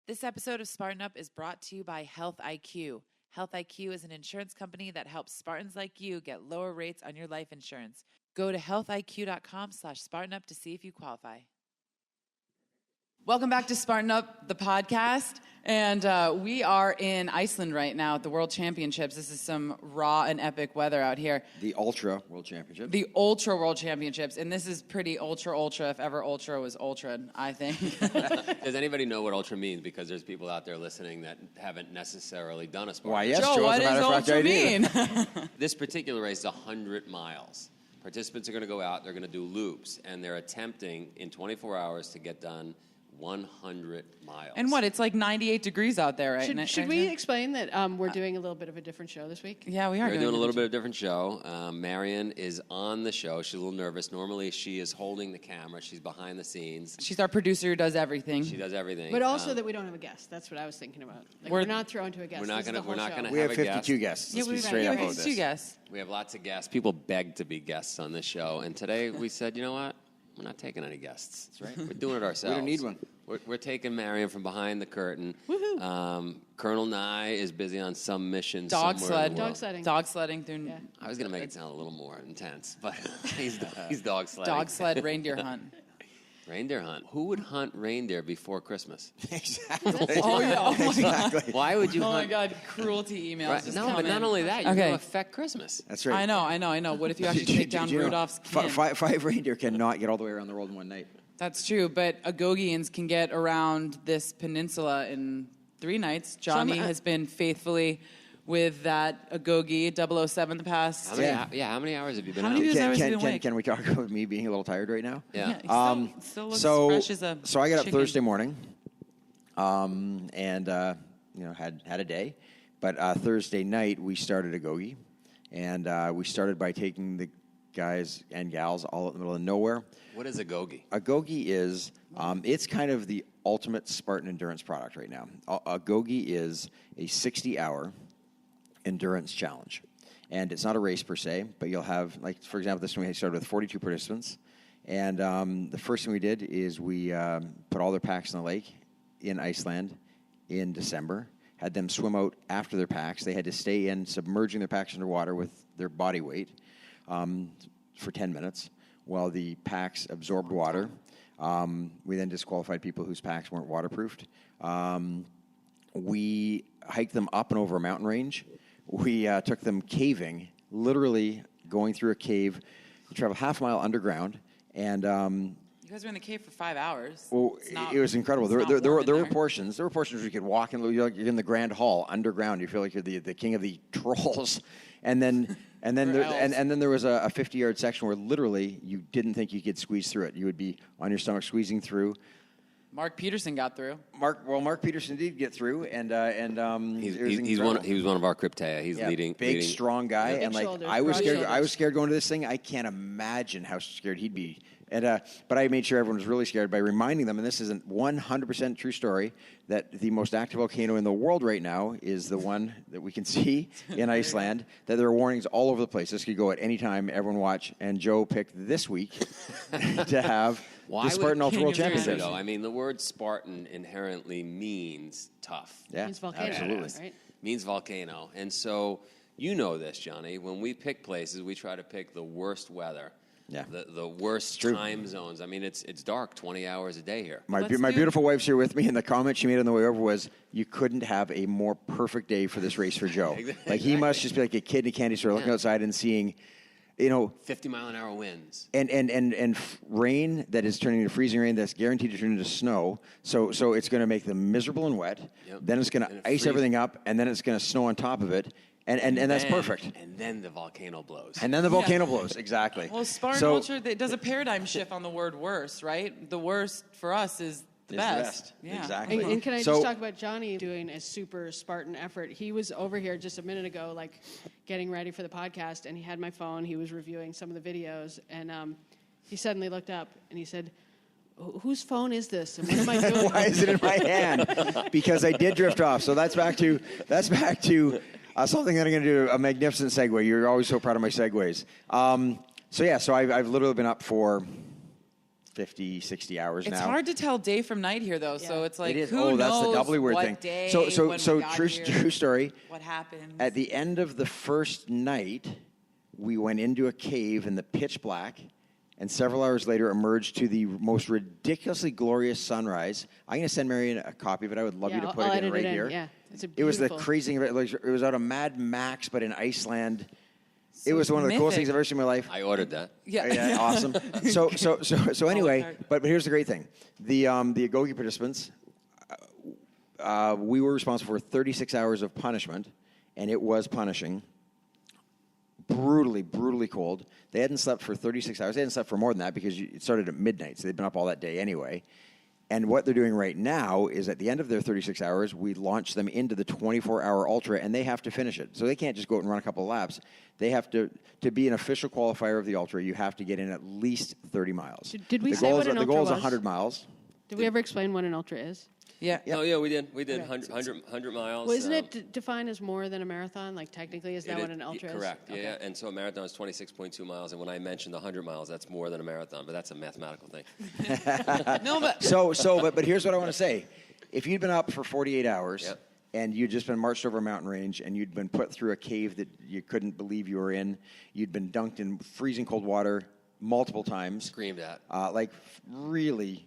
This episode of Spartan Up is brought to you by Health IQ. Health IQ is an insurance company that helps Spartans like you get lower rates on your life insurance. Go to healthiq.com/SpartanUp to see if you qualify. Welcome back to Spartan Up, the podcast. And we are in Iceland right now at the World Championships. This is some raw and epic weather out here. The Ultra World Championship. The Ultra World Championships. And this is pretty ultra, if ever ultra was ultra, I think. Does anybody know what ultra means? Because there's people out there listening that haven't necessarily done a Spartan. Why, yes, Joe, what does ultra mean? This particular race is 100 miles. Participants are going to go out, they're going to do loops, and they're attempting in 24 hours to get done 100 miles. And what? It's like 98 degrees out there, right? Should we explain that we're doing a little bit of a different show this week? Yeah, we are. We're doing a little bit of a different show. Marion is on the show. She's a little nervous. Normally, she is holding the camera. She's behind the scenes. She's our producer who does everything. She does everything. But also that we don't have a guest. That's what I was thinking about. Like we're not throwing to a guest. We're not going to We have have 52 guests. Yeah, Let's be we straight have up about 52 this. guests. We have lots of guests. People beg to be guests on this show. And today we said, you know what? We're not taking any guests. That's right. We're doing it ourselves. We don't need one. We're taking Marion from behind the curtain. Woohoo. Colonel Nye is busy on some mission Dog somewhere in sled. the world. Dog sledding through. Yeah. I was going to make it sound a little more intense, but he's dog sledding. Dog sled reindeer hunt. Reindeer hunt. Who would hunt reindeer before Christmas? Exactly. Oh, yeah. Oh, my Exactly. Why would you Oh my hunt? God, cruelty emails. Right. Just No, come but not in. only that, you're Okay. going to affect Christmas. That's right. I know. What if you actually take down Did you know Rudolph's kin? Five reindeer cannot get all the way around the world in one night. That's true, but Agogians can get around this peninsula in 3 nights. Johnny has been faithfully with that Agoge 007 the past. How many hours have you been How out? many hours have you been awake? Can we talk about me being a little tired right now? Yeah. he still looks fresh as a So I got up chicken. Thursday morning, and had a day, but Thursday night we started Agoge, and we started by taking the guys and gals all in the middle of nowhere. What is Agoge? Agoge is it's kind of the ultimate Spartan endurance product right now. Agoge is a 60-hour endurance challenge, and it's not a race per se, but you'll have, like, for example, this one we started with 42 participants, and the first thing we did is we put all their packs in the lake in Iceland in December, had them swim out after their packs. They had to stay in, submerging their packs underwater with their body weight for 10 minutes while the packs absorbed water. We then disqualified people whose packs weren't waterproofed. We hiked them up and over a mountain range. We took them caving, literally going through a cave. You travel half a mile underground, and You guys were in the cave for 5 hours. well, it was incredible. There were portions. There were portions where you could walk and you're in the grand hall underground. You feel like you're the king of the trolls, and then there was a 50-yard section where literally you didn't think you could squeeze through it. You would be on your stomach squeezing through. Mark Peterson got through. Mark Peterson did get through, and He was one of our cryptea. He's leading. Big, strong guy, Big and like shoulders, I was broad scared. shoulders. I was scared going to this thing. I can't imagine how scared he'd be. And but I made sure everyone was really scared by reminding them, and this is a 100% true story, that the most active volcano in the world right now is the one that we can see in Iceland. That there are warnings all over the place. This could go at any time. Everyone watch. And Joe picked this week to have the Spartan Ultra World Championships. I mean, the word Spartan inherently means tough. Yeah, Means volcano, absolutely. right? Means volcano. And so you know this, Johnny. When we pick places, we try to pick the worst weather. Yeah. The worst time zones. I mean, it's dark 20 hours a day here. My beautiful wife's here with me, and the comment she made on the way over was, "You couldn't have a more perfect day for this race for Joe." Exactly. Like, he must just be like a kid in a candy store looking outside and seeing, 50-mile-an-hour winds. and rain that is turning into freezing rain that's guaranteed to turn into snow. So it's going to make them miserable and wet. Yep. Then it's going And to it ice everything up, and then it's going to snow on top of it. And that's perfect. And then the volcano blows. And then the volcano blows, exactly. Well, Spartan Ultra does a paradigm shift on the word worst, right? The worst for us is the best. Yeah. Exactly. And can I just talk about Johnny doing a super Spartan effort? He was over here just a minute ago, like, getting ready for the podcast, and he had my phone. He was reviewing some of the videos, and he suddenly looked up, and he said, whose phone is this, and what am I doing? Why is it in my hand? Because I did drift off. So that's back to something that I'm going to do, a magnificent segue. You're always so proud of my segues. So I've literally been up for 50, 60 hours It's now. hard to tell day from night here, though. So it's like, It is. who That's the knows doubly weird what thing. day, So when we got true here, story. what happens. At the end of the first night, we went into a cave in the pitch black, and several hours later emerged to the most ridiculously glorious sunrise. I'm going to send Marion a copy of it. I would love you to put I'll it in edit right it in. here. Yeah, it's a It was the beautiful- crazy thing. It was out of Mad Max, but in Iceland. So It was one of the coolest mythic. things I've ever seen in my life. I ordered that. Yeah, awesome. So anyway, but here's the great thing: the Agoge participants, we were responsible for 36 hours of punishment, and it was punishing. Brutally cold. They hadn't slept for 36 hours. They hadn't slept for more than that because it started at midnight, so they'd been up all that day anyway. And what they're doing right now is at the end of their 36 hours, we launch them into the 24-hour Ultra, and they have to finish it. So they can't just go out and run a couple of laps. They have to be an official qualifier of the Ultra, you have to get in at least 30 miles. Did we the say goal what is, an the Ultra goal is was? 100 miles. Did we ever explain what an ultra is? Yeah. Oh, yeah, we did. We did Okay. 100 miles. Well, isn't it defined as more than a marathon? Like, technically, is that what an ultra is? Correct, Okay. yeah. And so a marathon is 26.2 miles, and when I mentioned 100 miles, that's more than a marathon, but that's a mathematical thing. No, but But here's what I want to say. If you'd been up for 48 hours Yep. and you'd just been marched over a mountain range and you'd been put through a cave that you couldn't believe you were in, you'd been dunked in freezing cold water multiple times, Screamed at. really,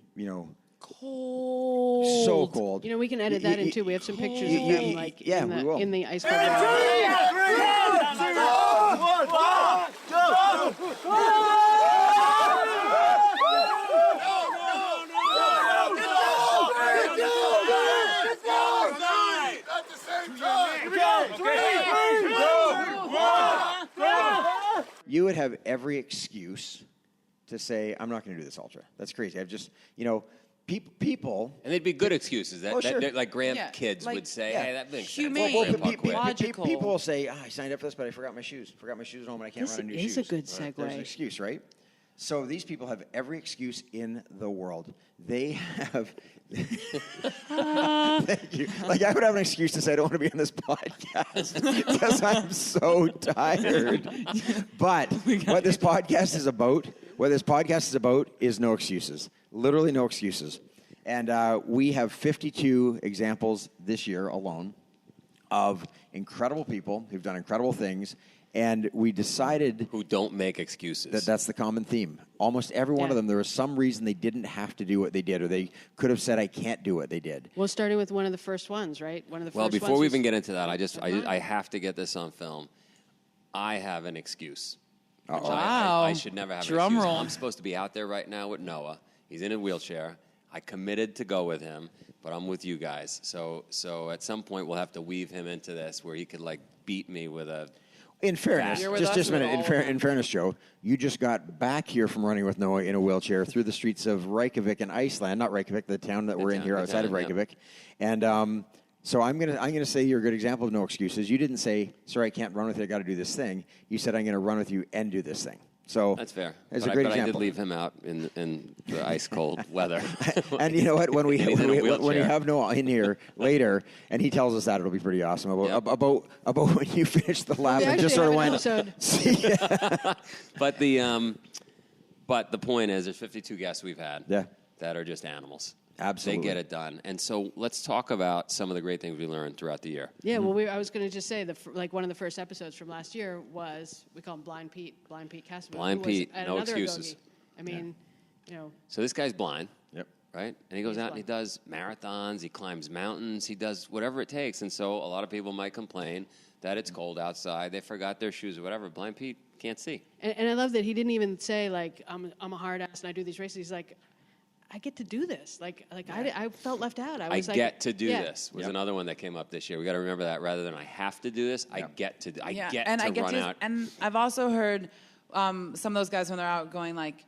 cold. so cold. You know, we can edit that in too. We have some pictures of you- them, like yeah, in we the will. in the ice cold. You would have every excuse to say, I'm not going to do this Ultra. That's crazy. I've just, people... And they'd be good excuses that, Oh, sure. that like grandkids like, would say, yeah. hey, that makes Humane. sense. Well, Grandpa pe- quit. logical. People will say, I signed up for this, but I forgot my shoes. Forgot my shoes at home, and I can't This run in new is shoes. a good There's an segue. excuse, right? So these people have every excuse in the world. They have... Thank you. Like, I would have an excuse to say I don't want to be on this podcast because I'm so tired. But what this podcast is about is no excuses. Literally no excuses. And we have 52 examples this year alone of incredible people who've done incredible things. And we decided Who don't make excuses. that's the common theme. Almost every one Yeah. of them, there was some reason they didn't have to do what they did, or they could have said, I can't do what they did. Well, starting with one of the first ones, right? One of the Well, first before ones we was- even get into that, I have to get this on film. I have an excuse. Which Wow. I should never have an Drum excuse. roll. I'm supposed to be out there right now with Noah. He's in a wheelchair. I committed to go with him, but I'm with you guys. So at some point we'll have to weave him into this where he could like beat me with a... In fairness, You're with just us a minute. with all of them. In fairness, Joe, you just got back here from running with Noah in a wheelchair through the streets of Reykjavik in Iceland. Not Reykjavik, the town that we're in here the outside of town, yeah. Reykjavik. And so I'm gonna say you're a good example of no excuses. You didn't say, "Sorry, I can't run with you. I got to do this thing." You said, "I'm going to run with you and do this thing." So That's fair. It's but a great but I did example. leave him out in the ice cold weather. And you know what? When we And he's in a when we wheelchair. have Noah in here later, and he tells us that, it'll be pretty awesome about when you finish the lap We and just actually sort of have an went. episode. But the point is, there's 52 guests we've had Yeah. that are just animals. Absolutely. They get it done. And so let's talk about some of the great things we learned throughout the year. Yeah, well, I was going to just say, like one of the first episodes from last year was, we call him Blind Pete Castleman. Blind who was Pete, at no another excuses. Agoge. I mean, you know, So this guy's blind. Yep. Right? And he goes out and he does marathons, he climbs mountains, he does whatever it takes. And so a lot of people might complain that it's cold outside, they forgot their shoes or whatever. Blind Pete can't see. and I love that he didn't even say, like, I'm a hard ass and I do these races. He's like, I get to do this. I felt left out. I was get to do yeah. this was another one that came up this year. We got to remember that rather than I have to do this, I get to and run out. And I've also heard some of those guys when they're out going like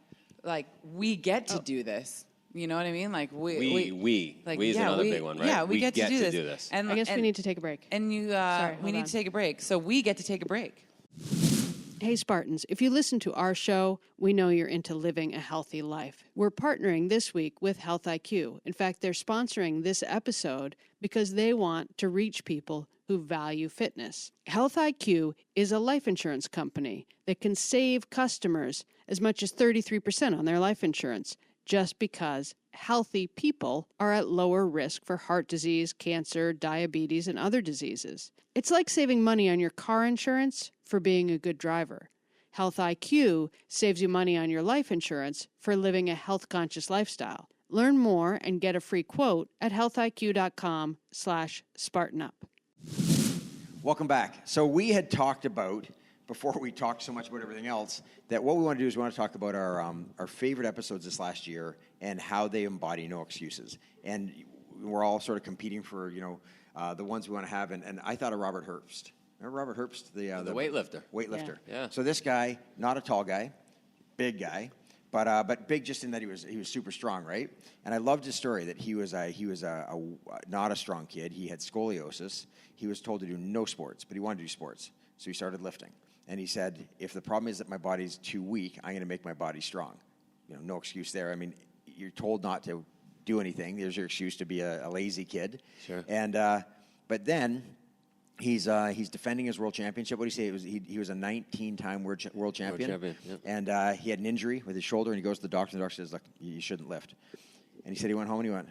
we get to do this. You know what I mean? Like We like, is yeah, another big one, right? Yeah, we get to do this. this. And I guess we need to take a break. And you, Sorry, we hold need on. to take a break. So we get to take a break. Hey, Spartans, if you listen to our show, we know you're into living a healthy life. We're partnering this week with Health IQ. In fact, they're sponsoring this episode because they want to reach people who value fitness. Health IQ is a life insurance company that can save customers as much as 33% on their life insurance. just because healthy people are at lower risk for heart disease, cancer, diabetes, and other diseases. It's like saving money on your car insurance for being a good driver. Health IQ saves you money on your life insurance for living a health-conscious lifestyle. Learn more and get a free quote at healthiq.com/SpartanUp. Welcome back. So we had talked about, before we talked so much about everything else, that what we want to do is we want to talk about our favorite episodes this last year and how they embody no excuses. And we're all sort of competing for, the ones we want to have. And I thought of Robert Herbst. Remember Robert Herbst? The weightlifter. Weightlifter. Yeah. So this guy, not a tall guy, big guy, but big just in that he was super strong, right? And I loved his story that he was not a strong kid. He had scoliosis. He was told to do no sports, but he wanted to do sports. So he started lifting. And he said, if the problem is that my body's too weak, I'm going to make my body strong. No excuse there. I mean, you're told not to do anything. There's your excuse to be a lazy kid. Sure. And but then he's defending his world championship. What do you say? He was a 19-time world champion. World champion, yep. And he had an injury with his shoulder, and he goes to the doctor, and the doctor says, "Look, you shouldn't lift." And he said he went home and he went,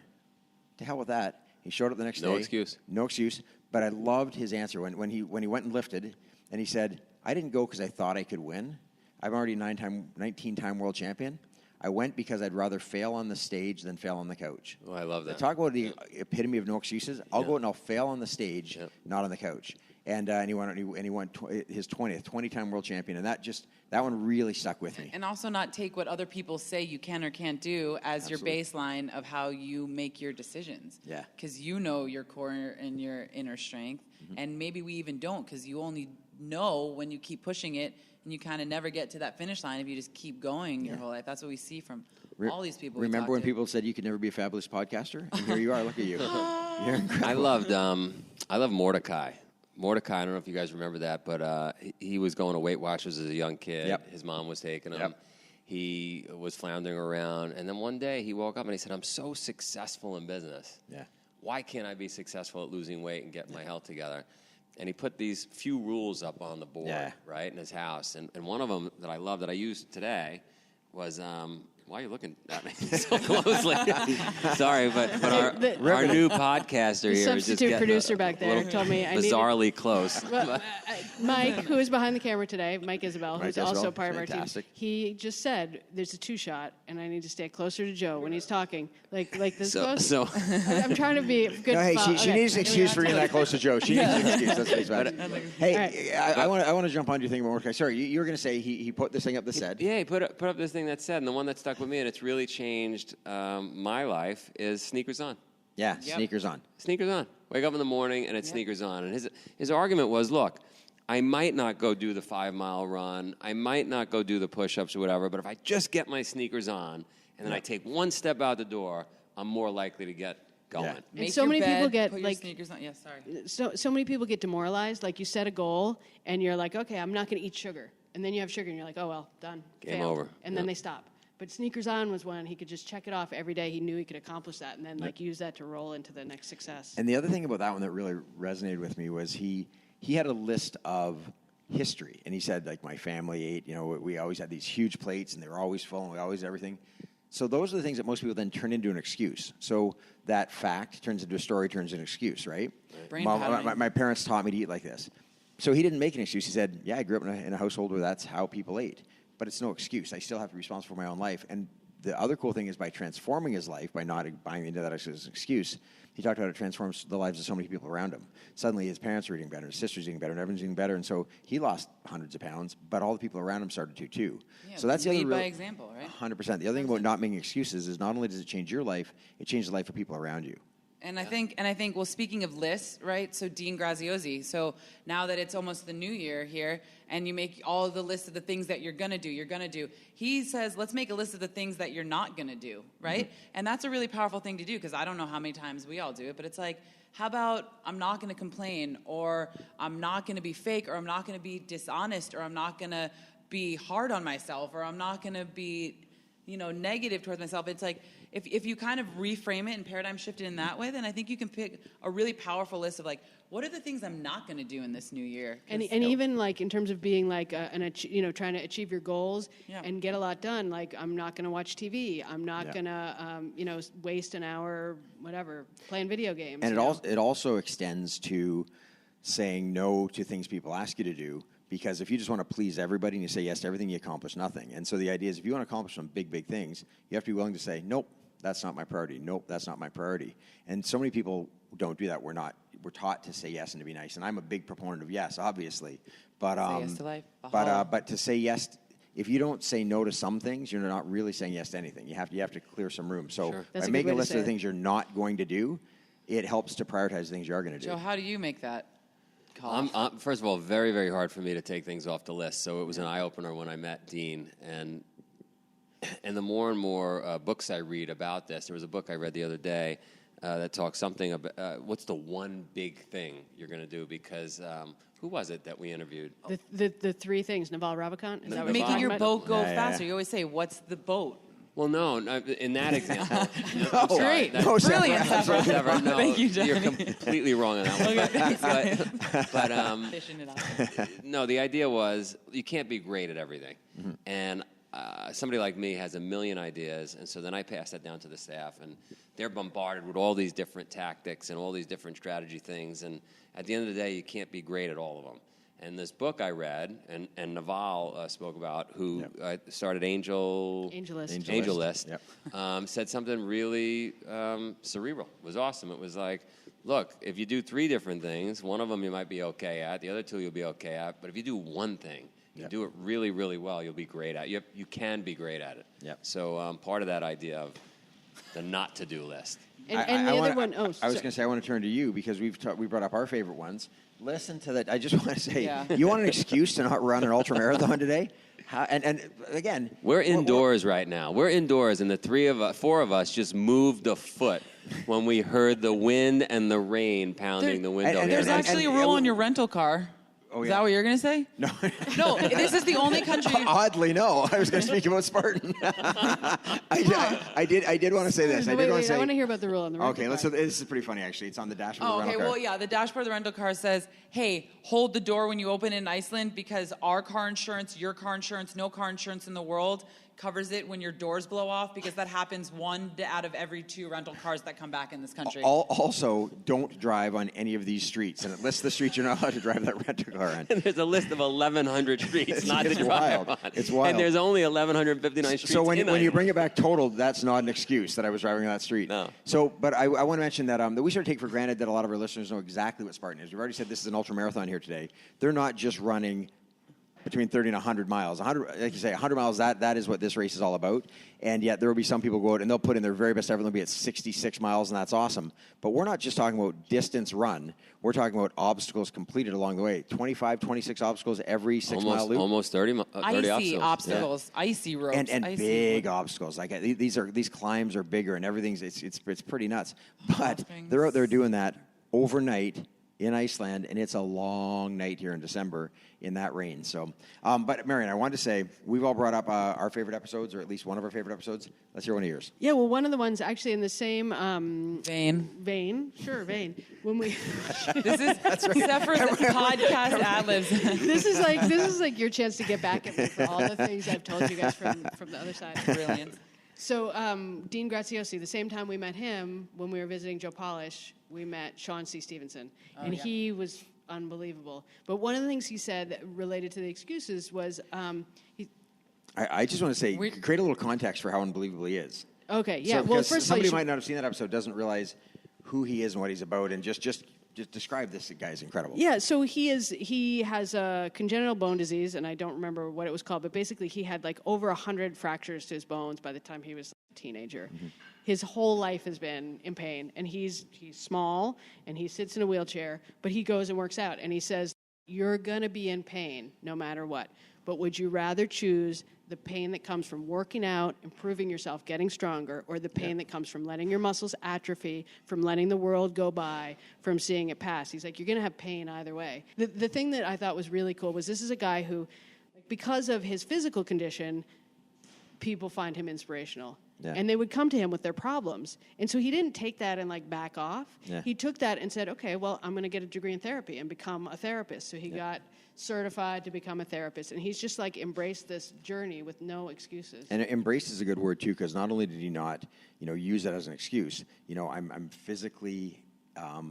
"To hell with that." He showed up the next day. No excuse. No excuse. But I loved his answer when he went and lifted, and he said, "I didn't go because I thought I could win. I'm already 19-time world champion. I went because I'd rather fail on the stage than fail on the couch." Oh, I love that. Talk about the epitome of no excuses. I'll go out and I'll fail on the stage, not on the couch. And he won his 20-time world champion, and that one really stuck with me. And also not take what other people say you can or can't do as Absolutely. your baseline of how you make your decisions. Yeah. Because you know your core and your inner strength, and maybe we even don't, because you only know when you keep pushing it, and you kind of never get to that finish line if you just keep going your whole life. That's what we see from all these people. Remember when people said you could never be a fabulous podcaster? And here you are. Look at you. You're incredible. I love Mordecai. Mordecai, I don't know if you guys remember that, but he was going to Weight Watchers as a young kid. Yep. His mom was taking him. Yep. He was floundering around, and then one day he woke up and he said, "I'm so successful in business. Yeah. Why can't I be successful at losing weight and get my health together?" And he put these few rules up on the board, right, in his house. And one of them that I love that I used today was, why are you looking at me so closely? Sorry, but our new podcaster here is just substitute producer back there told me I bizarrely close. Well, Mike, who is behind the camera today, Mike Isabel, who's also part of our team, he just said there's a 2-shot, and I need to stay closer to Joe when he's talking, like this close. So I'm trying to be good. No, hey, she needs an excuse for getting that close to Joe. She needs an excuse. That's what he's about. Hey, right. I want to jump on your thing about Mordecai. Sorry, you were going to say he put this thing up that said. Yeah, he put up this thing that said, and the one that stuck with me, and it's really changed my life, is sneakers on. Yeah, sneakers on. Sneakers on. Wake up in the morning and it's sneakers on. And his argument was, look, I might not go do the 5-mile run. I might not go do the push-ups or whatever, but if I just get my sneakers on and then I take one step out the door, I'm more likely to get going. Yeah. Make And so your many bed, people get put your sneakers on. Yeah, sorry. So many people get demoralized. Like you set a goal and you're like, okay, I'm not going to eat sugar, and then you have sugar and you're like, oh well, done, Game failed. over. And then they stop. But sneakers on was when he could just check it off every day. He knew he could accomplish that, and then use that to roll into the next success. And the other thing about that one that really resonated with me was he had a list of history, and he said, like, my family ate, we always had these huge plates, and they were always full, and we always had everything. So those are the things that most people then turn into an excuse. So that fact turns into a story, turns into an excuse, right? Brain My parents taught me to eat like this. So he didn't make an excuse. He said, yeah, I grew up in a household where that's how people ate. But it's no excuse. I still have to be responsible for my own life. And the other cool thing is by transforming his life, by not buying into that as an excuse, he talked about how it transforms the lives of so many people around him. Suddenly his parents are eating better, his sister's eating better, and everyone's eating better. And so he lost hundreds of pounds, but all the people around him started to too. Yeah, so that's the other lead by example, right? 100%. The other thing about not making excuses is not only does it change your life, it changes the life of people around you. And I think, well, speaking of lists, right? So Dean Graziosi. So now that it's almost the new year here, and you make all the lists of the things that you're gonna do. He says, let's make a list of the things that you're not gonna do, right? Mm-hmm. And that's a really powerful thing to do, because I don't know how many times we all do it, but it's like, how about I'm not gonna complain, or I'm not gonna be fake, or I'm not gonna be dishonest, or I'm not gonna be hard on myself, or I'm not gonna be, negative towards myself. It's like, if you kind of reframe it and paradigm shift it in that way, then I think you can pick a really powerful list of like, what are the things I'm not going to do in this new year? And even like in terms of being like trying to achieve your goals and get a lot done. Like I'm not going to watch TV. I'm not going to waste an hour, whatever, playing video games. And it also extends to saying no to things people ask you to do. Because if you just want to please everybody and you say yes to everything, you accomplish nothing. And so the idea is if you want to accomplish some big, big things, you have to be willing to say, nope, that's not my priority. Nope, that's not my priority. And so many people don't do that. We're taught to say yes and to be nice. And I'm a big proponent of yes, obviously. But say yes to life. But to say yes, if you don't say no to some things, you're not really saying yes to anything. You have to clear some room. So by making a list of the things you're not going to do, it helps to prioritize the things you are going to do. Joe, how do you make that? First of all, very, very hard for me to take things off the list. So it was an eye-opener when I met Dean. And the more and more books I read about this, there was a book I read the other day that talks something about what's the one big thing you're going to do. Because who was it that we interviewed? The three things, Naval Ravikant? Is that what making your boat go faster. You always say, what's the boat? Well, no, in that example. Great. No, brilliant, Sever. No, thank you, Johnny. You're completely wrong on that one. But Fishing it out. no, the idea was you can't be great at everything. Mm-hmm. And somebody like me has a million ideas, and so then I pass that down to the staff, and they're bombarded with all these different tactics and all these different strategy things, and at the end of the day, you can't be great at all of them. And this book I read, and Naval spoke about, who started AngelList, said something really cerebral. It was awesome. It was like, look, if you do three different things, one of them you might be okay at, the other two you'll be okay at, but if you do one thing, you do it really, really well, you'll be great at it. You can be great at it. Yep. So part of that idea of the not-to-do list. And the other one, I was going to say, I want to turn to you because we brought up our favorite ones. Listen to that. I just want to say, you want an excuse to not run an ultra marathon today? And again, we're indoors right now. We're indoors, and the four of us just moved a foot when we heard the wind and the rain pounding the window. There's actually a rule on your rental car. Oh, Is that what you're going to say? No. No, this is the only country. Oddly, no. I was going to speak about Spartan. I did want to say this. I want to hear about the rule on the rental car. Okay, this is pretty funny, actually. It's on the dashboard of the rental car. Well, yeah, the dashboard of the rental car says, hey, hold the door when you open in Iceland because our car insurance, your car insurance, no car insurance in the world covers it when your doors blow off because that happens 1 out of every 2 rental cars that come back in this country. Also, don't drive on any of these streets. And it lists the streets you're not allowed to drive that rental car on. And there's a list of 1,100 streets not to drive on. It's wild. And there's only 1,159 streets. So when you bring it back totaled, that's not an excuse that I was driving on that street. No. So, but I want to mention that we sort of take for granted that a lot of our listeners know exactly what Spartan is. We've already said this is an ultra marathon here today. They're not just running between 30 and 100 miles. 100, like you say, 100 miles, that is what this race is all about. And yet there will be some people go out and they'll put in their very best effort. They'll be at 66 miles, and that's awesome. But we're not just talking about distance run. We're talking about obstacles completed along the way. 25, 26 obstacles every 6-mile loop. Almost 30 icy obstacles. Yeah. Icy ropes. And big obstacles. Like these climbs are bigger and everything's, it's pretty nuts. But they're out there doing that overnight in Iceland, and it's a long night here in December in that rain. So, but Marion, I wanted to say, we've all brought up our favorite episodes, or at least one of our favorite episodes. Let's hear one of yours. Yeah, well, one of the ones actually in the same vein. When we this is Zephyr's podcast ad-libs. This is like your chance to get back at me for all the things I've told you guys from the other side. Brilliant. So Dean Graziosi, the same time we met him when we were visiting Joe Polish, we met Sean C. Stevenson, and he was unbelievable. But one of the things he said that related to the excuses was I just want to say, create a little context for how unbelievable he is. Okay, yeah. So, well, first somebody might not have seen that episode, doesn't realize who he is and what he's about, and just describe this guy as incredible. Yeah, so he has a congenital bone disease, and I don't remember what it was called, but basically he had like over 100 fractures to his bones by the time he was a teenager. Mm-hmm. His whole life has been in pain, and he's small, and he sits in a wheelchair, but he goes and works out, and he says, you're going to be in pain no matter what, but would you rather choose the pain that comes from working out, improving yourself, getting stronger, or the pain that comes from letting your muscles atrophy, from letting the world go by, from seeing it pass? He's like, you're going to have pain either way. The thing that I thought was really cool was this is a guy who, because of his physical condition, people find him inspirational. Yeah. And they would come to him with their problems. And so he didn't take that and like back off. Yeah. He took that and said, okay, well, I'm going to get a degree in therapy and become a therapist. So he got certified to become a therapist. And he's just like embraced this journey with no excuses. And embrace is a good word too, because not only did he not, use that as an excuse. I'm physically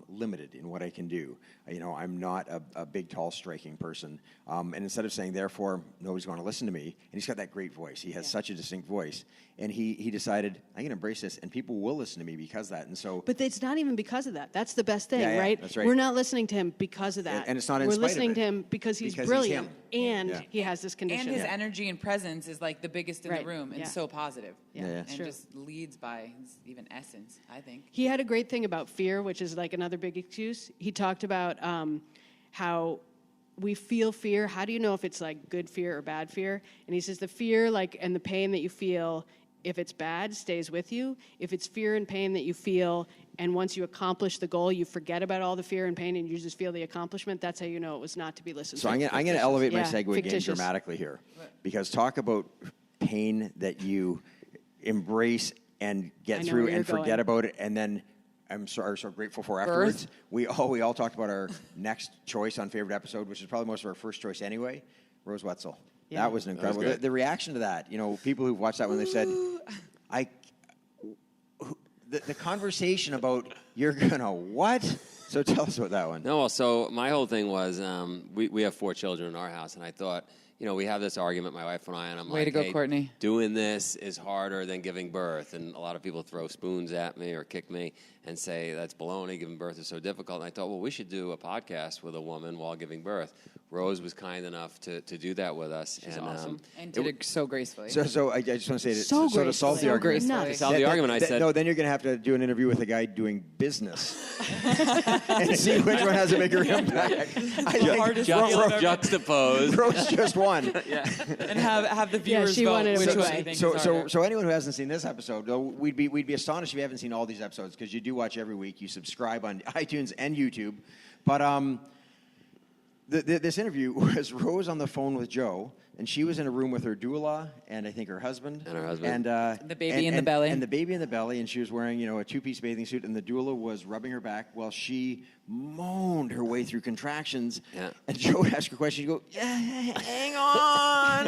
limited in what I can do. I'm not a big, tall, striking person. And instead of saying, therefore, nobody's going to listen to me, and he's got that great voice. He has such a distinct voice. And he decided, I'm going to embrace this, and people will listen to me because of that. And so, but it's not even because of that. That's the best thing, Yeah, right? that's right. We're not listening to him because of that. And it's not in We're spite of listening it. to him because he's Because he's brilliant him. and he has this condition. And his energy and presence is like the biggest in Right. the room and Yeah. so positive. Yeah, Yeah. And sure. just leads by his even essence, I think. He had a great thing about fear, which is like another big excuse. He talked about how we feel fear. How do you know if it's like good fear or bad fear? And he says the fear, like, and the pain that you feel, if it's bad, stays with you. If it's fear and pain that you feel, and once you accomplish the goal, you forget about all the fear and pain, and you just feel the accomplishment, that's how you know it was not to be listened So to. I'm going to elevate my Yeah, segue game fictitious. dramatically here, because talk about pain that you embrace and I get know through where and you're forget going. about it, and then I'm so grateful for afterwards. We all talked about our next choice on favorite episode, which is probably most of our first choice anyway. Rose Wetzel. Yeah. That was an incredible. good. The reaction to that, people who've watched that one, they said, the conversation about you're gonna what? So tell us about that one. No, well, so my whole thing was we have 4 children in our house, and I thought, we have this argument, my wife and I, and I'm Way like, to go, hey, Courtney. doing this is harder than giving birth. And a lot of people throw spoons at me or kick me and say that's baloney, giving birth is so difficult. And I thought, well, we should do a podcast with a woman while giving birth. Rose was kind enough to do that with us. She's awesome. And did it so gracefully. So I just want to say that So to solve the gracefully. argument. gracefully. To solve the argument, I said, no. Then you're going to have to do an interview with a guy doing business and see which one has a bigger impact. hardest deal I've ever- juxtaposed. Rose just won. and have the viewers she vote wanted which it one way. you think is harder. So anyone who hasn't seen this episode, though, we'd be astonished if you haven't seen all these episodes, because you do watch every week. You subscribe on iTunes and YouTube. But this interview was Rose on the phone with Joe, and she was in a room with her doula and I think her husband. And her husband. And The baby in the belly. And the baby in the belly, and she was wearing, a 2-piece bathing suit, and the doula was rubbing her back while she moaned her way through contractions. Yeah. And Joe would ask her a question, she'd go, yeah, hang on.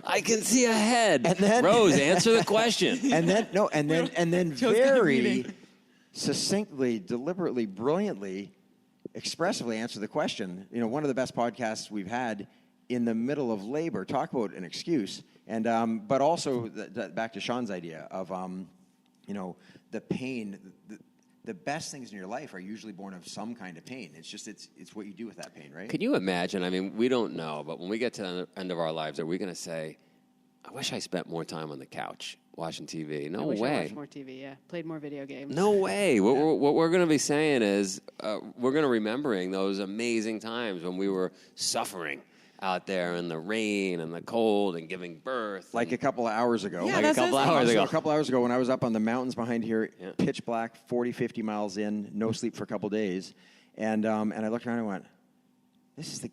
I can see a head. And then- Rose, answer the question. And then Joe's got a very meeting. succinctly, deliberately, brilliantly, expressively answer the question. One of the best podcasts we've had in the middle of labor. Talk about an excuse, and but also back to Sean's idea of the pain. The best things in your life are usually born of some kind of pain. It's just it's what you do with that pain, right? Can you imagine? I mean, we don't know, but when we get to the end of our lives, are we going to say, I wish I spent more time on the couch watching TV? No I wish I way. watched more TV, played more video games. No way. What we're going to be saying is we're going to remembering those amazing times when we were suffering out there in the rain and the cold and giving birth. Like a couple of hours ago. Yeah, like a that's couple it. hours So ago. a couple hours ago when I was up on the mountains behind here, Yeah. pitch black, 40, 50 miles in, no sleep for a couple of days. And I looked around and went, this is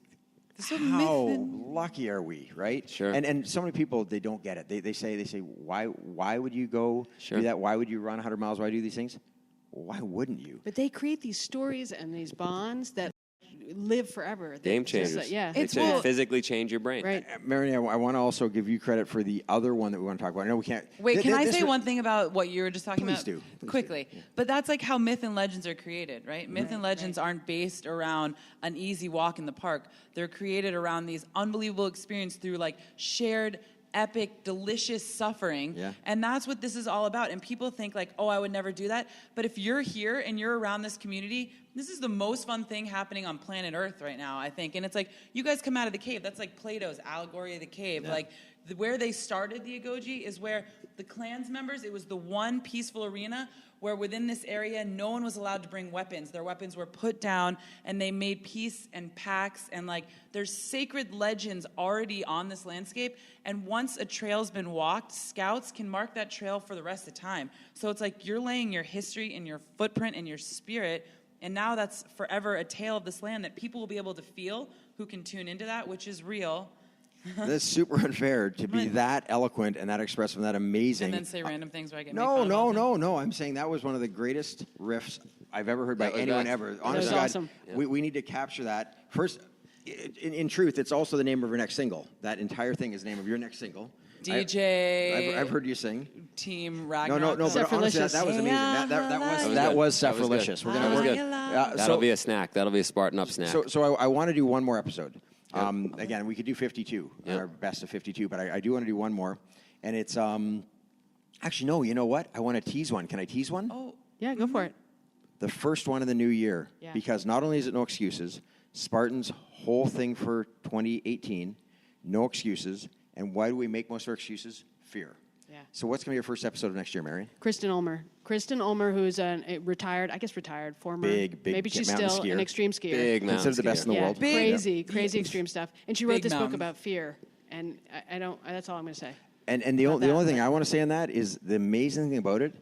how lucky are we, right? Sure. And so many people, they don't get it. They say, why would you go Sure. do that? Why would you run 100 miles? Why do these things? Why wouldn't you? But they create these stories and these bonds that live forever. Game Just, changers. yeah. They It's say well- physically change your brain. Right. Mary, I want to also give you credit for the other one that we want to talk about. I know we can't. Wait, can I this say re- one thing about what you were just talking Please about? do. Please Quickly. do. Yeah. But that's like how myth and legends are created, right? Myth and legends aren't based around an easy walk in the park. They're created around these unbelievable experiences through like shared epic, delicious suffering. Yeah. And that's what this is all about. And people think like, oh, I would never do that. But if you're here and you're around this community, this is the most fun thing happening on planet Earth right now, I think. And it's like, you guys come out of the cave. That's like Plato's allegory of the cave. Yeah. Like, where they started the Agoge is where the clans members, it was the one peaceful arena where within this area, no one was allowed to bring weapons. Their weapons were put down, and they made peace and pacts, and like there's sacred legends already on this landscape. And once a trail's been walked, scouts can mark that trail for the rest of the time. So it's like you're laying your history and your footprint and your spirit, and now that's forever a tale of this land that people will be able to feel who can tune into that, which is real. That's super unfair to be that eloquent and that expressive and that amazing. And then say random things where I get made No, fun of all the time. no. I'm saying that was one of the greatest riffs I've ever heard by That was anyone best. ever. Honestly, was God, awesome. we need to capture that. First, in truth, it's also the name of your next single. That entire thing is the name of your next single. DJ. I've heard you sing. Team Ragnarok. No. But honestly, Sephralicious. that was amazing. That was That was good. Sephralicious. We're That gonna was work. good. That'll be a snack. That'll be a Spartan Up snack. So I want to do one more episode. Again, we could do 52, Yep. our best of 52, but I do want to do one more. And it's, actually, no, you know what? I want to tease one. Can I tease one? Oh, Yeah, go for it. The first one in the new year. Yeah. Because not only is it No Excuses, Spartan's whole thing for 2018, no excuses. And why do we make most of our excuses? Fear. Yeah. So what's going to be your first episode of next year, Mary? Kristen Ulmer, who's a retired former. Big Maybe she's mountain still skier. an extreme skier. Big mountain Considered the best in the Yeah, world. crazy extreme stuff. And she wrote Big this book mountain. about fear. And I don't. That's all I'm going to say. And the About only that, thing but- I want to say on that is the amazing thing about it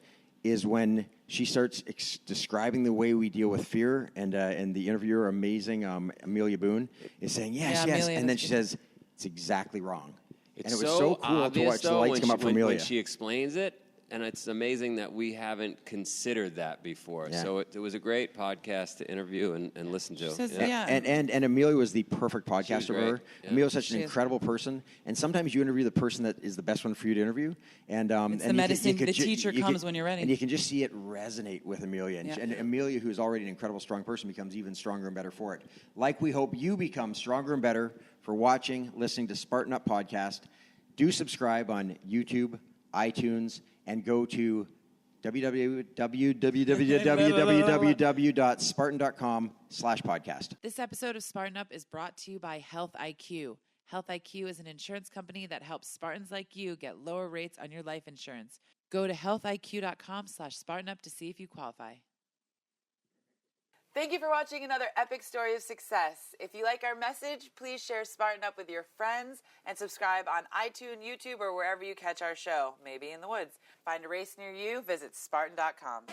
is when she starts describing the way we deal with fear, and the interviewer, amazing Amelia Boone, is saying yes, Yeah, yes, Amelia and then was she good. says it's exactly wrong. It's and it was so cool to obvious, watch the though, lights when come up she- for when Amelia. she explains it, and it's amazing that we haven't considered that before. Yeah. So it was a great podcast to interview and listen to. She says, Yeah. yeah. And Amelia was the perfect podcaster great. for her. Yeah. Amelia's such an She is. incredible person, and sometimes you interview the person that is the best one for you to interview. And It's and the you could- medicine, you could the ju- teacher you comes could- when you're ready. and you can just see it resonate with Amelia. And, Yeah. and Amelia, who's already an incredible, strong person, becomes even stronger and better for it. Like we hope you become stronger and better for watching, listening to Spartan Up podcast. Do subscribe on YouTube, iTunes, and go to www.spartan.com/podcast. This episode of Spartan Up is brought to you by Health IQ. Health IQ is an insurance company that helps Spartans like you get lower rates on your life insurance. Go to healthiq.com/SpartanUp to see if you qualify. Thank you for watching another epic story of success. If you like our message, please share Spartan Up with your friends and subscribe on iTunes, YouTube, or wherever you catch our show, maybe in the woods. Find a race near you, visit Spartan.com.